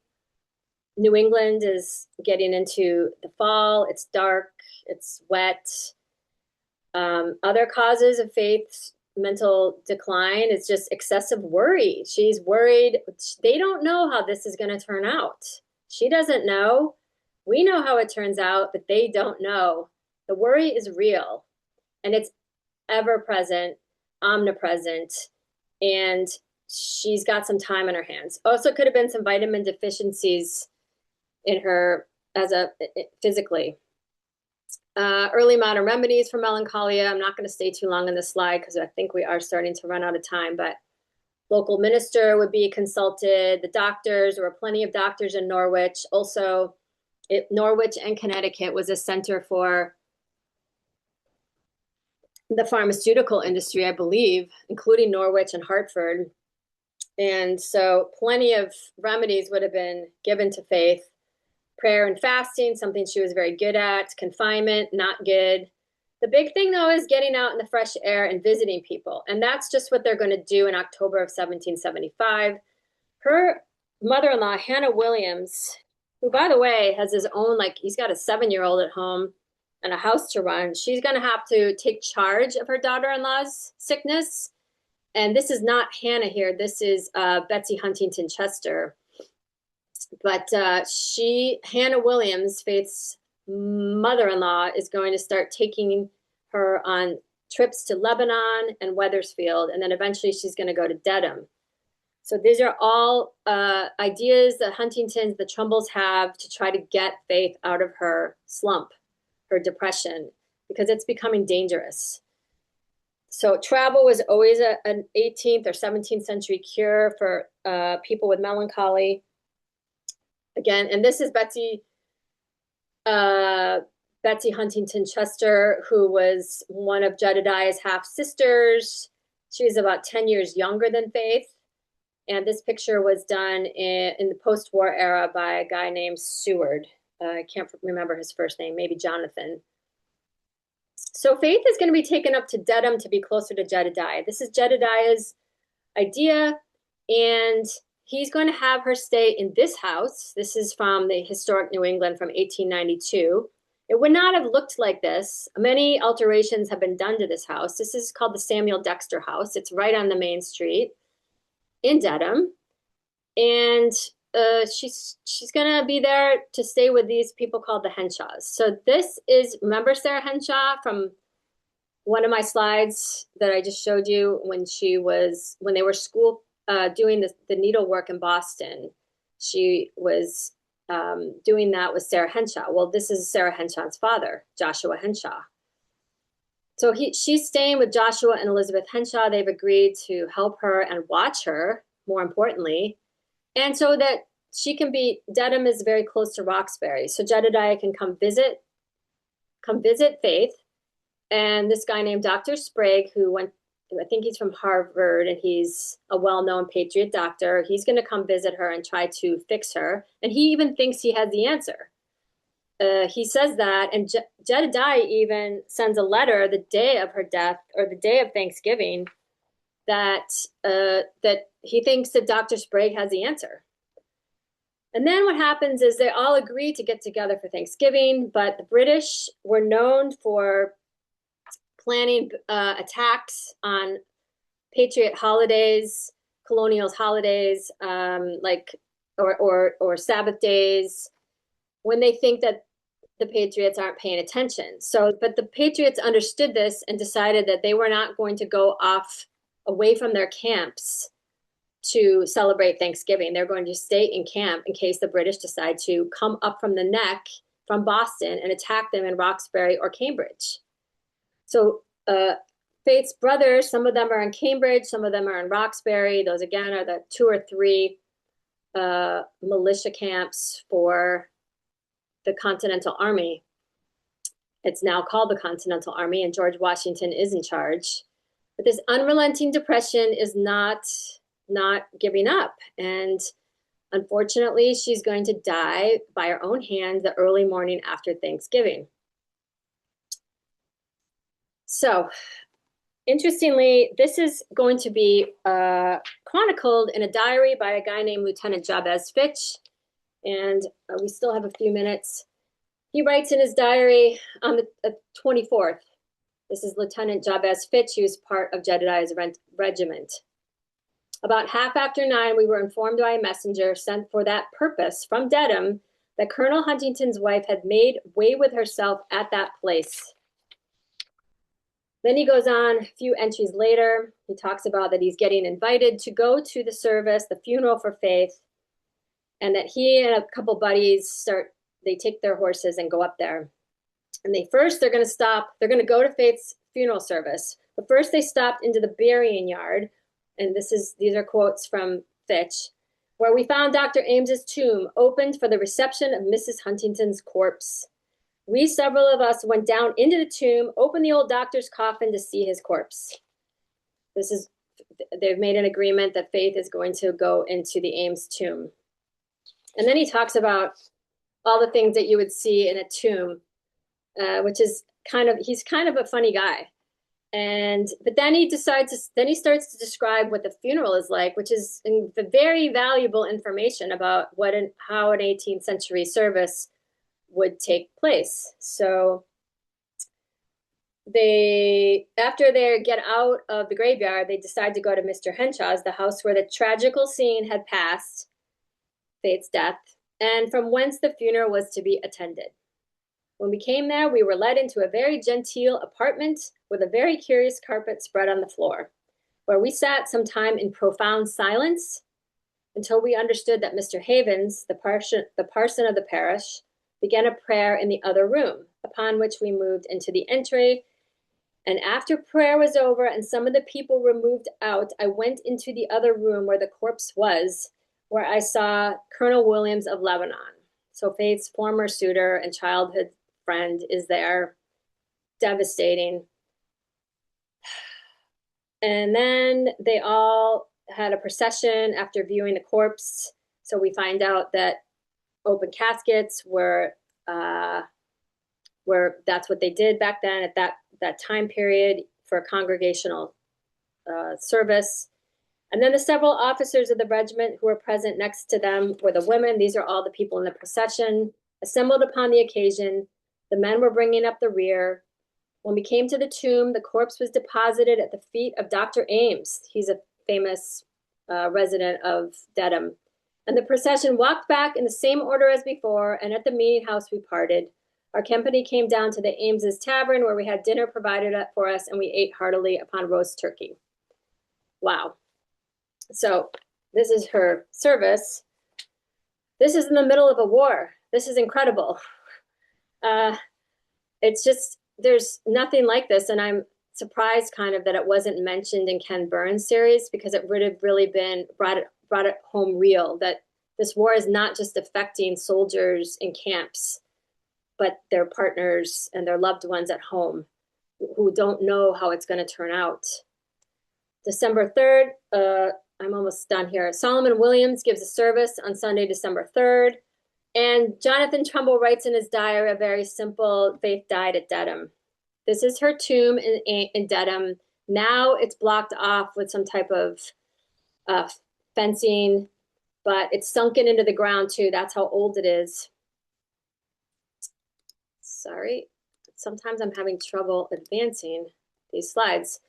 New England is getting into the fall. It's dark. It's wet. Other causes of Faith's mental decline is just excessive worry. She's worried. They don't know how this is going to turn out. She doesn't know. We know how it turns out, but they don't know. The worry is real, and it's ever present, omnipresent, and she's got some time on her hands. Also, could have been some vitamin deficiencies in her physically. Early modern remedies for melancholia. I'm not going to stay too long on this slide because I think we are starting to run out of time, but local minister would be consulted. The doctors, there were plenty of doctors in Norwich. Also, Norwich and Connecticut was a center for the pharmaceutical industry, I believe, including Norwich and Hartford. And so plenty of remedies would have been given to Faith. Prayer and fasting, something she was very good at. Confinement, not good. The big thing, though, is getting out in the fresh air and visiting people. And that's just what they're going to do in October of 1775. Her mother-in-law, Hannah Williams, who, by the way, has his own, like, he's got a 7-year-old at home and a house to run. She's going to have to take charge of her daughter-in-law's sickness. And this is not Hannah here. This is Betsy Huntington Chester. But Hannah Williams, Faith's mother-in-law, is going to start taking her on trips to Lebanon and Wethersfield. And then eventually she's going to go to Dedham. So these are all ideas that Huntingtons, the Trumbulls have to try to get Faith out of her slump, her depression, because it's becoming dangerous. So travel was always an 18th or 17th century cure for people with melancholy. Again, and this is Betsy Huntington Chester, who was one of Jedediah's half-sisters. She was about 10 years younger than Faith. And this picture was done in the post-war era by a guy named Seward. I can't remember his first name, maybe Jonathan. So Faith is going to be taken up to Dedham to be closer to Jedediah. This is Jedediah's idea, and he's going to have her stay in this house. This is from the Historic New England from 1892. It would not have looked like this. Many alterations have been done to this house. This is called the Samuel Dexter House. It's right on the main street in Dedham. And she's going to be there to stay with these people called the Henshaws. So this is, remember Sarah Henshaw from one of my slides that I just showed you when they were doing the needlework in Boston. She was doing that with Sarah Henshaw. Well, this is Sarah Henshaw's father, Joshua Henshaw. So she's staying with Joshua and Elizabeth Henshaw. They've agreed to help her and watch her, more importantly. And so that Dedham is very close to Roxbury. So Jedediah can come visit Faith. And this guy named Dr. Sprague, I think he's from Harvard, and he's a well-known patriot doctor. He's going to come visit her and try to fix her. And he even thinks he has the answer. He says that, and Jedediah even sends a letter the day of her death, or the day of Thanksgiving, that he thinks that Dr. Sprague has the answer. And then what happens is they all agree to get together for Thanksgiving, but the British were known for planning attacks on patriot holidays, colonial holidays, or Sabbath days, when they think that the patriots aren't paying attention. But the patriots understood this and decided that they were not going to go off away from their camps to celebrate Thanksgiving. They're going to stay in camp in case the British decide to come up from the neck from Boston and attack them in Roxbury or Cambridge. So Faith's brothers, some of them are in Cambridge, some of them are in Roxbury. Those, again, are the 2 or 3 militia camps for the Continental Army. It's now called the Continental Army, and George Washington is in charge. But this unrelenting depression is not giving up. And unfortunately, she's going to die by her own hand the early morning after Thanksgiving. So, interestingly, this is going to be chronicled in a diary by a guy named Lieutenant Jabez Fitch. And we still have a few minutes. He writes in his diary on the 24th. This is Lieutenant Jabez Fitch, who is part of Jedediah's regiment. About 9:30, we were informed by a messenger sent for that purpose from Dedham that Colonel Huntington's wife had made way with herself at that place. Then he goes on a few entries later. He talks about that he's getting invited to go to the service, the funeral for Faith, and that he and a couple buddies they take their horses and go up there. And they're going to go to Faith's funeral service. But first they stopped into the burying yard, and these are quotes from Fitch, where we found Dr. Ames's tomb opened for the reception of Mrs. Huntington's corpse. We, several of us, went down into the tomb, opened the old doctor's coffin to see his corpse. They've made an agreement that Faith is going to go into the Ames tomb. And then he talks about all the things that you would see in a tomb, which is he's kind of a funny guy. But then then he starts to describe what the funeral is like, which is very valuable information about how an 18th century service would take place. So after they get out of the graveyard, they decide to go to Mr. Henshaw's, the house where the tragical scene had passed, Faith's death, and from whence the funeral was to be attended. When we came there, we were led into a very genteel apartment with a very curious carpet spread on the floor, where we sat some time in profound silence until we understood that Mr. Havens, the parson of the parish, began a prayer in the other room, upon which we moved into the entry. And after prayer was over and some of the people were moved out, I went into the other room where the corpse was, where I saw Colonel Williams of Lebanon. So Faith's former suitor and childhood friend is there. Devastating. And then they all had a procession after viewing the corpse. So we find out that open caskets were that's what they did back then at that time period for a congregational service. And then the several officers of the regiment who were present next to them were the women. These are all the people in the procession assembled upon the occasion. The men were bringing up the rear. When we came to the tomb, the corpse was deposited at the feet of Dr. Ames. He's a famous resident of Dedham. And the procession walked back in the same order as before, and at the meeting house we parted. Our company came down to the Ames's Tavern, where we had dinner provided for us, and we ate heartily upon roast turkey. Wow. So this is her service. This is in the middle of a war. This is incredible. It's just, there's nothing like this, and I'm surprised kind of that it wasn't mentioned in Ken Burns' series, because it would have really brought it home real, that this war is not just affecting soldiers in camps, but their partners and their loved ones at home who don't know how it's going to turn out. December 3rd, I'm almost done here. Solomon Williams gives a service on Sunday, December 3rd. And Jonathan Trumbull writes in his diary a very simple, Faith died at Dedham. This is her tomb in Dedham. Now it's blocked off with some type of fencing, but it's sunken into the ground too. That's how old it is. Sorry, sometimes I'm having trouble advancing these slides.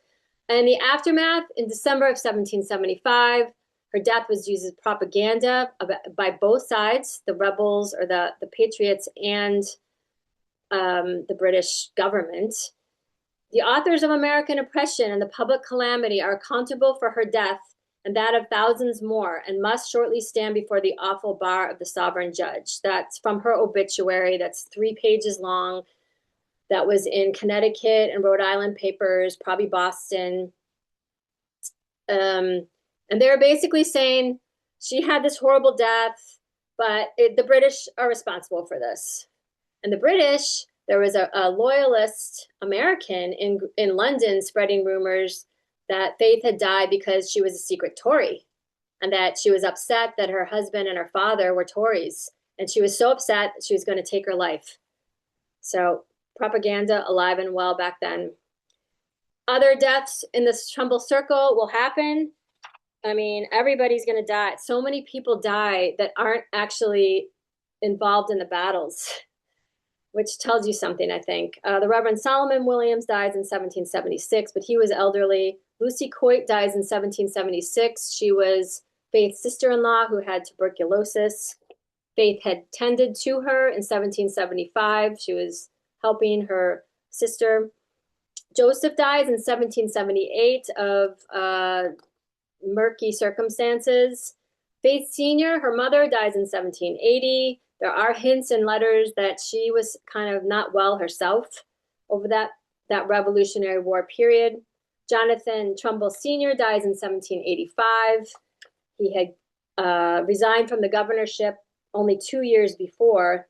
And the aftermath, in December of 1775, her death was used as propaganda by both sides, the rebels or the patriots and the British government. The authors of American oppression and the public calamity are accountable for her death and that of thousands more, and must shortly stand before the awful bar of the sovereign judge. That's from her obituary. That's 3 pages long. That was in Connecticut and Rhode Island papers, probably Boston. And they're basically saying she had this horrible death, but the British are responsible for this. And the British, there was a loyalist American in London spreading rumors that Faith had died because she was a secret Tory, and that she was upset that her husband and her father were Tories. And she was so upset that she was going to take her life. So propaganda alive and well back then. Other deaths in this Trumbull circle will happen. I mean, everybody's going to die. So many people die that aren't actually involved in the battles, which tells you something, I think. The Reverend Solomon Williams dies in 1776, but he was elderly. Lucy Coit dies in 1776. She was Faith's sister-in-law who had tuberculosis. Faith had tended to her in 1775. She was helping her sister. Joseph dies in 1778 of murky circumstances. Faith Sr., her mother, dies in 1780. There are hints and letters that she was kind of not well herself over that Revolutionary War period. Jonathan Trumbull Sr. dies in 1785. He had resigned from the governorship only 2 years before.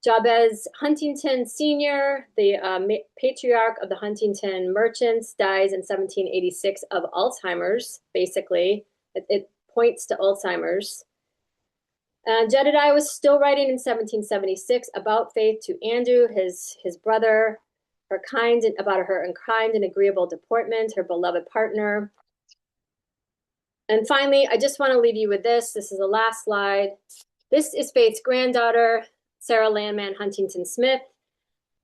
Jabez Huntington Sr., the patriarch of the Huntington merchants, dies in 1786 of Alzheimer's, basically. It points to Alzheimer's. Jedediah was still writing in 1776 about Faith to Andrew, his brother. about her kind and agreeable deportment, her beloved partner. And finally, I just want to leave you with this. This is the last slide. This is Faith's granddaughter, Sarah Landman Huntington Smith,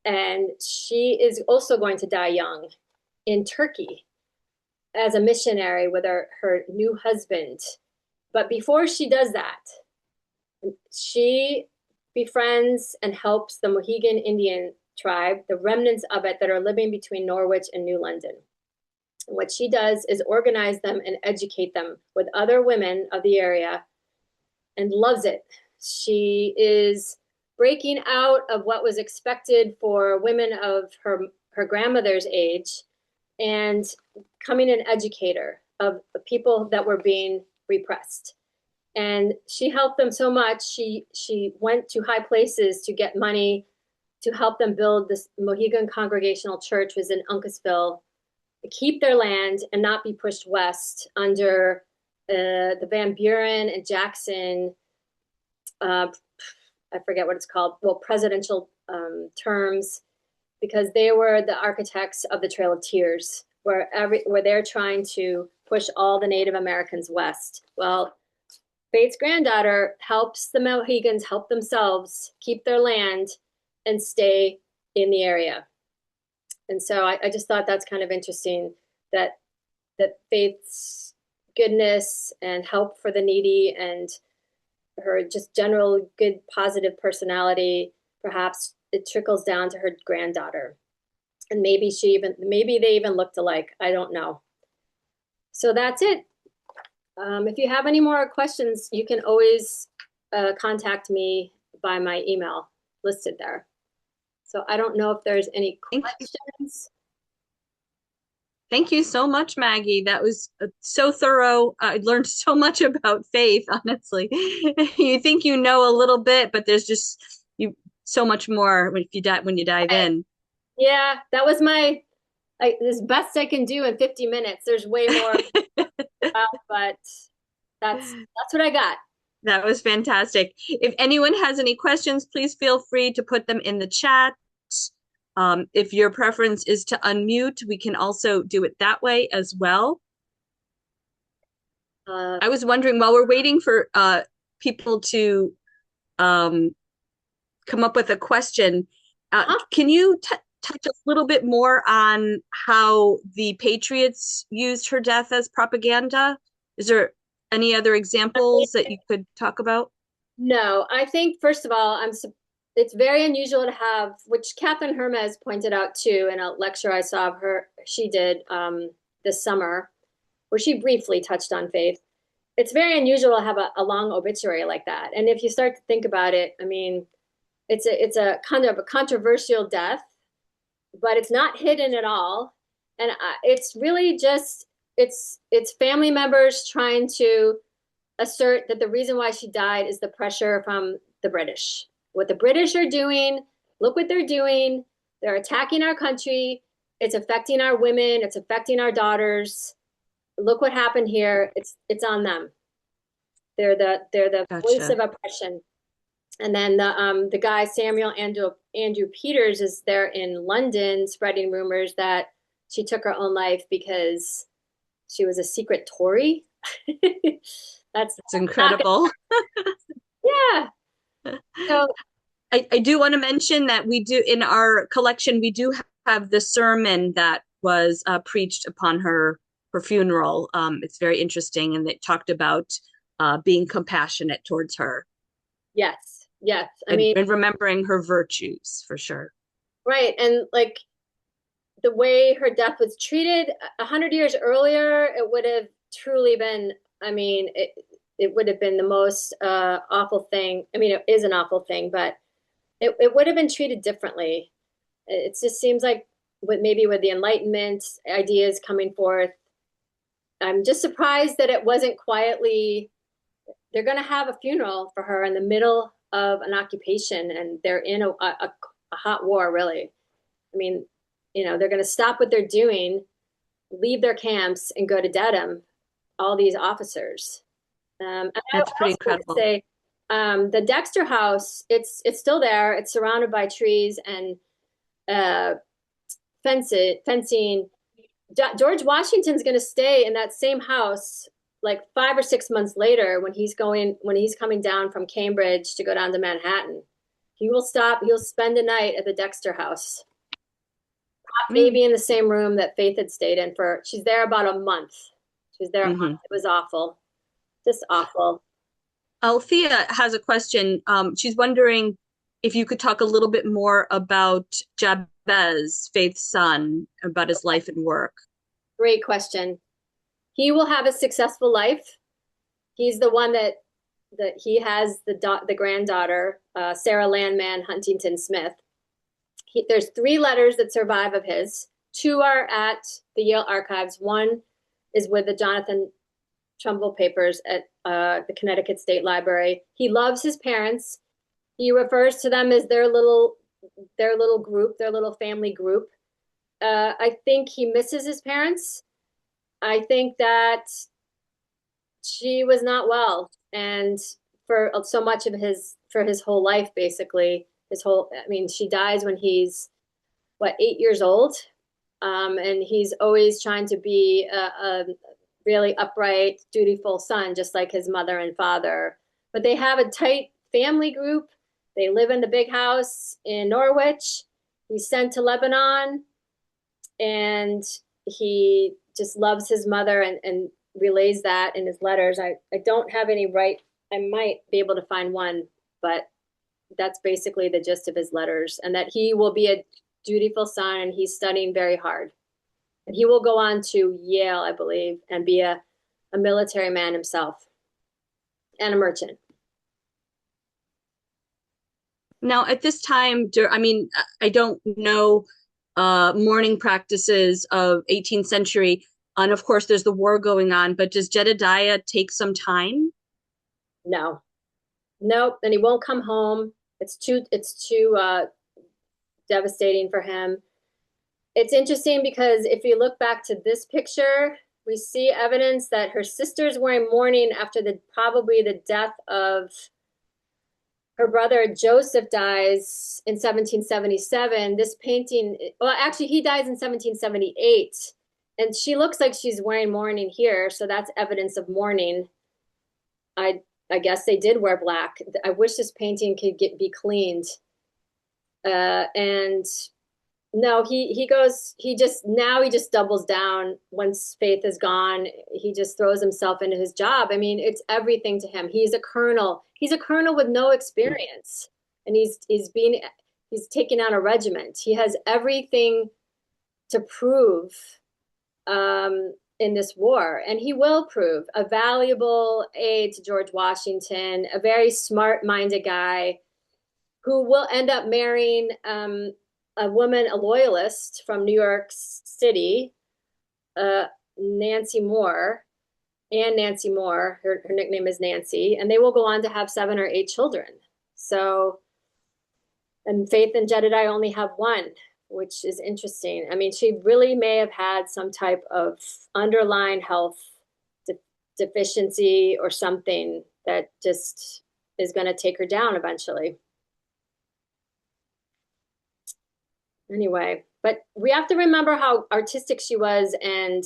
and she is also going to die young in Turkey as a missionary with her new husband. But before she does that, she befriends and helps the Mohegan Indian tribe, the remnants of it that are living between Norwich and New London. And what she does is organize them and educate them with other women of the area and loves it. She is breaking out of what was expected for women of her grandmother's age and becoming an educator of the people that were being repressed. And she helped them so much. She went to high places to get money to help them build this Mohegan Congregational Church, was in Uncasville, to keep their land and not be pushed west under the Van Buren and Jackson, I forget what it's called, well, presidential terms, because they were the architects of the Trail of Tears, where they're trying to push all the Native Americans west. Well, Faith's granddaughter helps the Mohegans help themselves keep their land and stay in the area. And so I just thought that's kind of interesting that Faith's goodness and help for the needy and her just general good, positive personality, perhaps it trickles down to her granddaughter. And maybe they even looked alike. I don't know. So that's it. If you have any more questions, you can always contact me by my email listed there. So I don't know if there's any questions. Thank you so much, Maggie. That was so thorough. I learned so much about Faith, honestly. You think you know a little bit, but there's just so much more when you dive in. Yeah, that was this best I can do in 50 minutes. There's way more, but that's what I got. That was fantastic. If anyone has any questions, please feel free to put them in the chat. If your preference is to unmute, we can also do it that way as well. I was wondering, while we're waiting for people to come up with a question, can you touch a little bit more on how the Patriots used her death as propaganda? Is there any other examples that you could talk about? No, I think, first of all, it's very unusual to have, which Catherine Hermes pointed out too in a lecture I saw of her, she did this summer, where she briefly touched on Faith. It's very unusual to have a long obituary like that. And if you start to think about it, I mean, it's a kind of a controversial death, but it's not hidden at all. And it's really just, it's family members trying to assert that the reason why she died is the pressure from the British. What the British are doing, look what they're doing. They're attacking our country. It's affecting our women. It's affecting our daughters. Look what happened here. It's on them. They're the Gotcha. voice of oppression. And then the guy Samuel Andrew Peters is there in London spreading rumors that she took her own life because she was a secret Tory. That's incredible. Yeah. So I do want to mention that we do, in our collection, we do have the sermon that was preached upon her funeral. It's very interesting, and it talked about being compassionate towards her. Yes. And remembering her virtues, for sure. Right. And like the way her death was treated 100 years earlier, it would have truly been, it would have been the most awful thing. I mean, it is an awful thing, but it would have been treated differently. It just seems like with the Enlightenment ideas coming forth, I'm just surprised that it wasn't quietly. They're going to have a funeral for her in the middle of an occupation, and they're in a hot war, really. I mean, they're going to stop what they're doing, leave their camps, and go to Dedham, all these officers. That's pretty incredible. Say, the Dexter House, it's still there. It's surrounded by trees, and fencing. George Washington's going to stay in that same house like 5 or 6 months later when he's coming down from Cambridge to go down to Manhattan. He will stop. He'll spend the night at the Dexter house, Mm. maybe in the same room that Faith had stayed in for. She's there about a month. She was there a month. Hmm. It was awful, just awful. Althea has a question. She's wondering if you could talk a little bit more about Jabez, Faith's son, about his life and work. Great question. He will have a successful life. He's the one that he has the granddaughter, Sarah Landman Huntington Smith. There's 3 letters that survive of his. 2 are at the Yale Archives. 1 is with the Jonathan Trumbull papers at the Connecticut State Library. He loves his parents. He refers to them as their little group, their little family group. I think he misses his parents. I think that she was not well, and for so much of his whole life, basically, I mean, she dies when he's, what, 8 years old? And he's always trying to be a really upright, dutiful son, just like his mother and father. But they have a tight family group. They live in the big house in Norwich. He's sent to Lebanon, and he just loves his mother and relays that in his letters. I don't have any right, I might be able to find one, but that's basically the gist of his letters, and that he will be a dutiful son, and he's studying very hard. And he will go on to Yale, I believe, and be a military man himself and a merchant. Now, at this time, I mean, I don't know mourning practices of 18th century, and of course, there's the war going on. But does Jedediah take some time? No, nope. Then he won't come home. It's too devastating for him. It's interesting because if you look back to this picture, we see evidence that her sister's wearing mourning after probably the death of her brother. Joseph dies in 1777. This painting, well, actually, he dies in 1778. And she looks like she's wearing mourning here, so that's evidence of mourning. I guess they did wear black. I wish this painting could be cleaned. And no, he just doubles down once Faith is gone. He just throws himself into his job. I mean, it's everything to him. He's a colonel. He's a colonel with no experience, and he's taking on a regiment. He has everything to prove in this war, and he will prove a valuable aide to George Washington, a very smart-minded guy who will end up marrying a woman, a loyalist from New York City, Nancy Moore, Nancy Moore. Her nickname is Nancy, and they will go on to have 7 or 8 children. So, and Faith and Jedediah only have 1, which is interesting. I mean, she really may have had some type of underlying health deficiency or something that just is going to take her down eventually. Anyway, but we have to remember how artistic she was and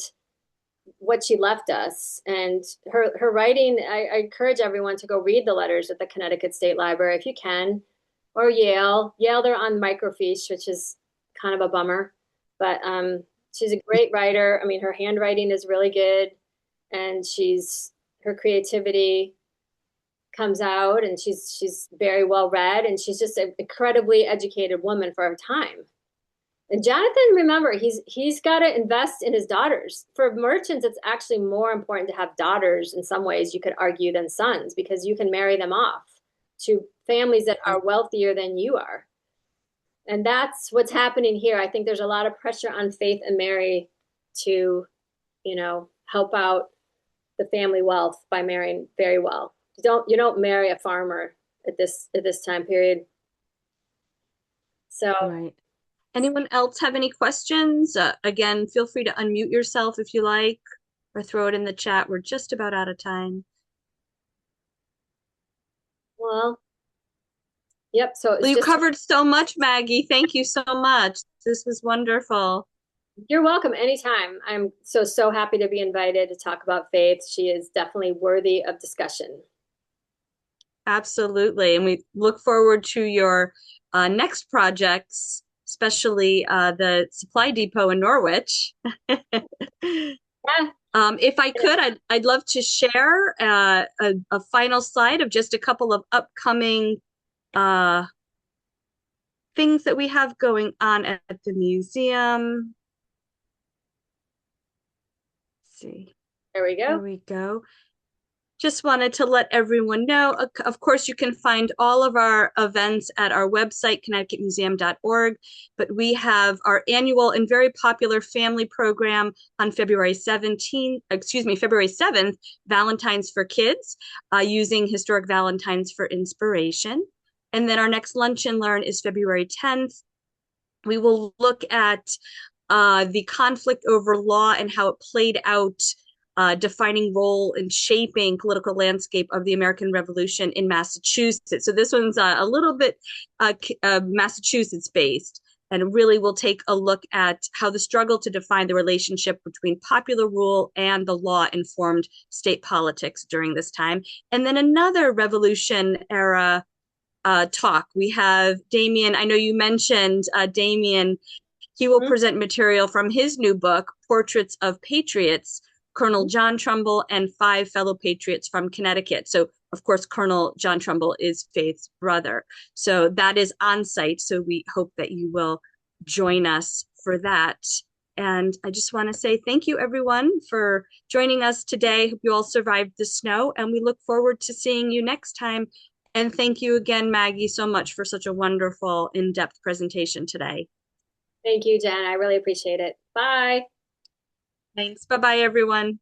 what she left us. And her writing, I encourage everyone to go read the letters at the Connecticut State Library if you can, or Yale. Yale, they're on microfiche, which is kind of a bummer. But she's a great writer. I mean, her handwriting is really good, and her creativity comes out, and she's very well read, and she's just an incredibly educated woman for her time. And Jonathan, remember, he's got to invest in his daughters. For merchants, it's actually more important to have daughters in some ways, you could argue, than sons, because you can marry them off to families that are wealthier than you are. And that's what's happening here. I think there's a lot of pressure on Faith and Mary to, help out the family wealth by marrying very well. You don't marry a farmer at this time period. So Right. Anyone else have any questions? Again, feel free to unmute yourself if you like, or throw it in the chat. We're just about out of time. well, yep. So Well, it's you just covered so much, Maggie. Thank you so much. This was wonderful. You're welcome anytime. I'm so happy to be invited to talk about faith. She is definitely worthy of discussion. Absolutely. And we look forward to your next projects, especially the supply depot in Norwich. Yeah. If I could, I'd love to share a final slide of just a couple of upcoming uh, things that we have going on at the museum. Let's see, There we here go. we go. Just wanted to let everyone know. Of course, you can find all of our events at our website, connecticutmuseum.org. But we have our annual and very popular family program on February 17th, excuse me, February 7th, Valentine's for Kids, using historic Valentines for inspiration. And then our next Lunch and Learn is February 10th. We will look at the conflict over law and how it played out, defining role in shaping political landscape of the American Revolution in Massachusetts. So this one's a little bit Massachusetts based, and really will take a look at how the struggle to define the relationship between popular rule and the law informed state politics during this time. And then another Revolution era talk. We have Damien. I know you mentioned Damien. He will Mhm. present material from his new book, Portraits of Patriots, Colonel John Trumbull and five fellow patriots from Connecticut. So, of course, Colonel John Trumbull is Faith's brother. So that is on site. So we hope that you will join us for that. And I just want to say thank you, everyone, for joining us today. Hope you all survived the snow, and we look forward to seeing you next time. And thank you again, Maggie, so much for such a wonderful, in-depth presentation today. Thank you, Jen. I really appreciate it. Bye. Thanks. Bye-bye, everyone.